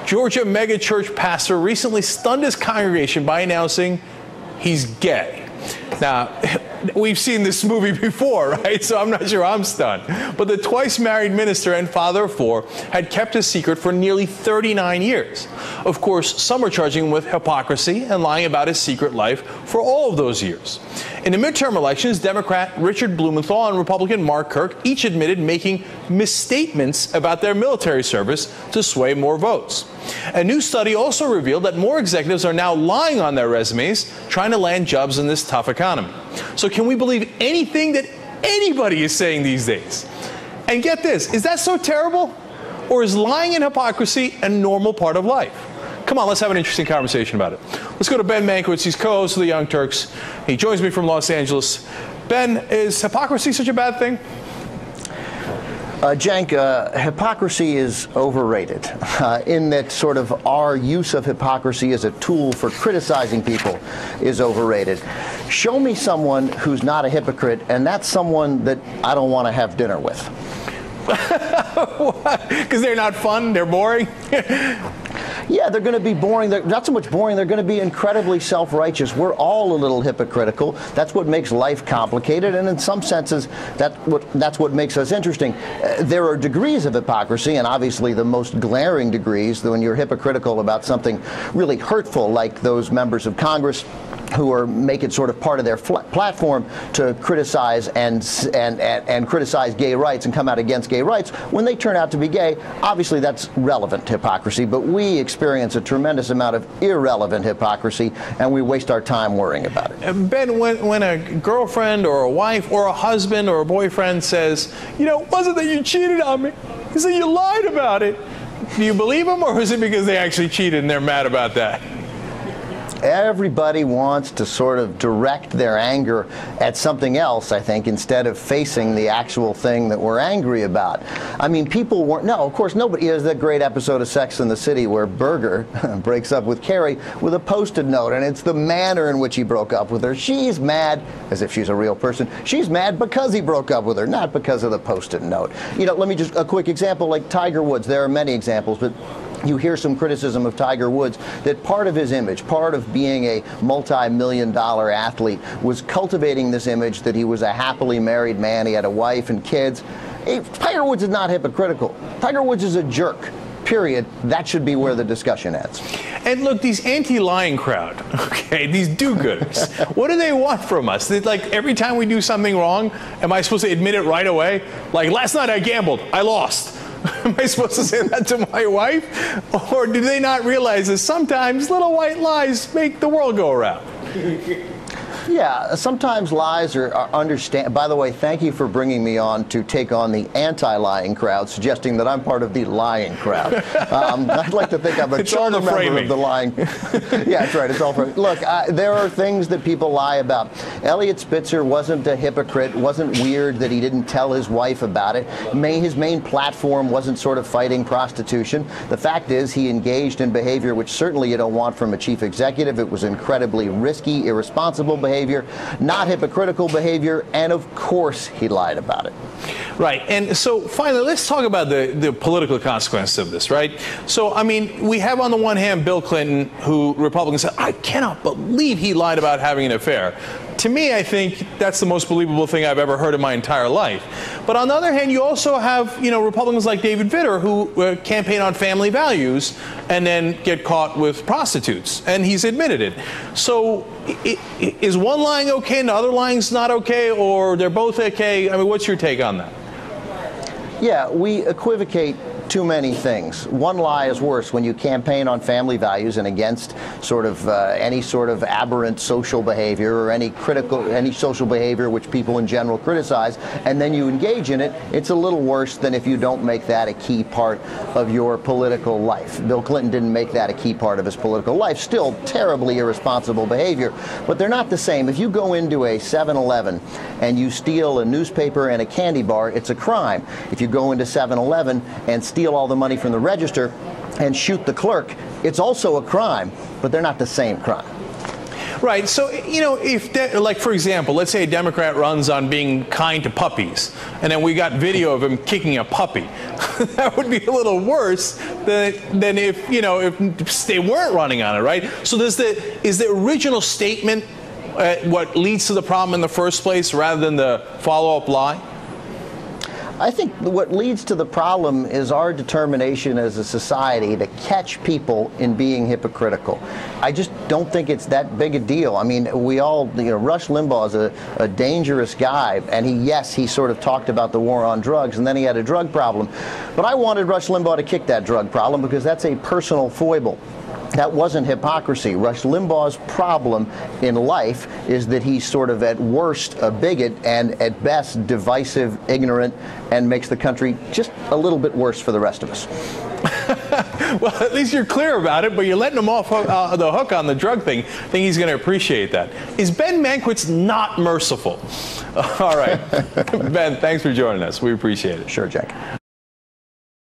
Georgia megachurch pastor recently stunned his congregation by announcing he's gay. Now, we've seen this movie before, right? So I'm not sure I'm stunned. But the twice married minister and father of four had kept his secret for nearly 39 years. Of course, some are charging him with hypocrisy and lying about his secret life for all of those years. In the midterm elections, Democrat Richard Blumenthal and Republican Mark Kirk each admitted making misstatements about their military service to sway more votes. A new study also revealed that more executives are now lying on their resumes, trying to land jobs in this tough economy. So can we believe anything that anybody is saying these days? And get this, is that so terrible? Or is lying and hypocrisy a normal part of life? Come on, let's have an interesting conversation about it. Let's go to Ben Mankiewicz. He's co-host of the Young Turks. He joins me from Los Angeles. Ben, is hypocrisy such a bad thing? Cenk, hypocrisy is overrated in that sort of our use of hypocrisy as a tool for criticizing people is overrated. Show me someone who's not a hypocrite, and that's someone that I don't want to have dinner with. Because they're not fun? They're boring? Yeah, they're going to be boring. They're not so much boring. They're going to be incredibly self-righteous. We're all a little hypocritical. That's what makes life complicated, and in some senses, that's what makes us interesting. There are degrees of hypocrisy, and obviously the most glaring degrees when you're hypocritical about something really hurtful, like those members of Congress who make it sort of part of their platform to criticize and criticize gay rights and come out against gay rights when they turn out to be gay. Obviously, that's relevant hypocrisy, but we experience a tremendous amount of irrelevant hypocrisy, and we waste our time worrying about it. Ben, when a girlfriend or a wife or a husband or a boyfriend says, you know, wasn't that you cheated on me? He said you lied about it. Do you believe them, or is it because they actually cheated and they're mad about that? Everybody wants to sort of direct their anger at something else, I think, instead of facing the actual thing that we're angry about. I mean, people weren't, no, of course, nobody, is that great episode of Sex and the City where Berger breaks up with Carrie with a Post-it note, and it's the manner in which he broke up with her. She's mad, as if she's a real person, she's mad because he broke up with her, not because of the Post-it note. You know, let me just, a quick example, like Tiger Woods. There are many examples, but you hear some criticism of Tiger Woods that part of his image, part of being a multi-million-dollar athlete, was cultivating this image that he was a happily married man, he had a wife and kids. Tiger Woods is not hypocritical. Tiger Woods is a jerk. Period. That should be where the discussion ends. And look, these anti-lying crowd, okay, these do-gooders, what do they want from us? Like, every time we do something wrong, am I supposed to admit it right away? Like, last night I gambled, I lost. Am I supposed to say that to my wife? Or do they not realize that sometimes little white lies make the world go around? Yeah, sometimes lies are understand. By the way, thank you for bringing me on to take on the anti-lying crowd, suggesting that I'm part of the lying crowd. I'd like to think I'm a charter member of the lying. Yeah, that's right. It's all for. Look, there are things that people lie about. Elliot Spitzer wasn't a hypocrite. Wasn't weird that he didn't tell his wife about it. His main platform wasn't sort of fighting prostitution. The fact is, he engaged in behavior which certainly you don't want from a chief executive. It was incredibly risky, irresponsible behavior. Not hypocritical behavior, and of course he lied about it. Right, and so finally, let's talk about the political consequences of this, right? So, I mean, we have on the one hand Bill Clinton, who Republicans said, I cannot believe he lied about having an affair. To me, I think that's the most believable thing I've ever heard in my entire life. But on the other hand, you also have, you know, Republicans like David Vitter who campaign on family values and then get caught with prostitutes, and he's admitted it. So is one lying okay and the other lying's not okay, or they're both okay? I mean, what's your take on that? Yeah, we equivocate too many things. One lie is worse when you campaign on family values and against sort of any sort of aberrant social behavior or any social behavior which people in general criticize, and then you engage in it. It's a little worse than if you don't make that a key part of your political life. Bill Clinton didn't make that a key part of his political life. Still terribly irresponsible behavior, but they're not the same. If you go into a 7-Eleven and you steal a newspaper and a candy bar, it's a crime. If you go into 7-Eleven and steal all the money from the register and shoot the clerk, it's also a crime, but they're not the same crime. Right. So, you know, like, for example, let's say a Democrat runs on being kind to puppies, and then we got video of him kicking a puppy. That would be a little worse than if, you know, if they weren't running on it, right? So is the original statement what leads to the problem in the first place rather than the follow-up lie? I think what leads to the problem is our determination as a society to catch people in being hypocritical. I just don't think it's that big a deal. I mean, we all, you know, Rush Limbaugh is a dangerous guy, and he sort of talked about the war on drugs, and then he had a drug problem. But I wanted Rush Limbaugh to kick that drug problem because that's a personal foible. That wasn't hypocrisy. Rush Limbaugh's problem in life is that he's sort of at worst a bigot and at best divisive, ignorant, and makes the country just a little bit worse for the rest of us. Well, at least you're clear about it, but you're letting him off the hook on the drug thing. I think he's going to appreciate that. Is Ben Mankiewicz not merciful? All right. Ben, thanks for joining us. We appreciate it. Sure, Jack.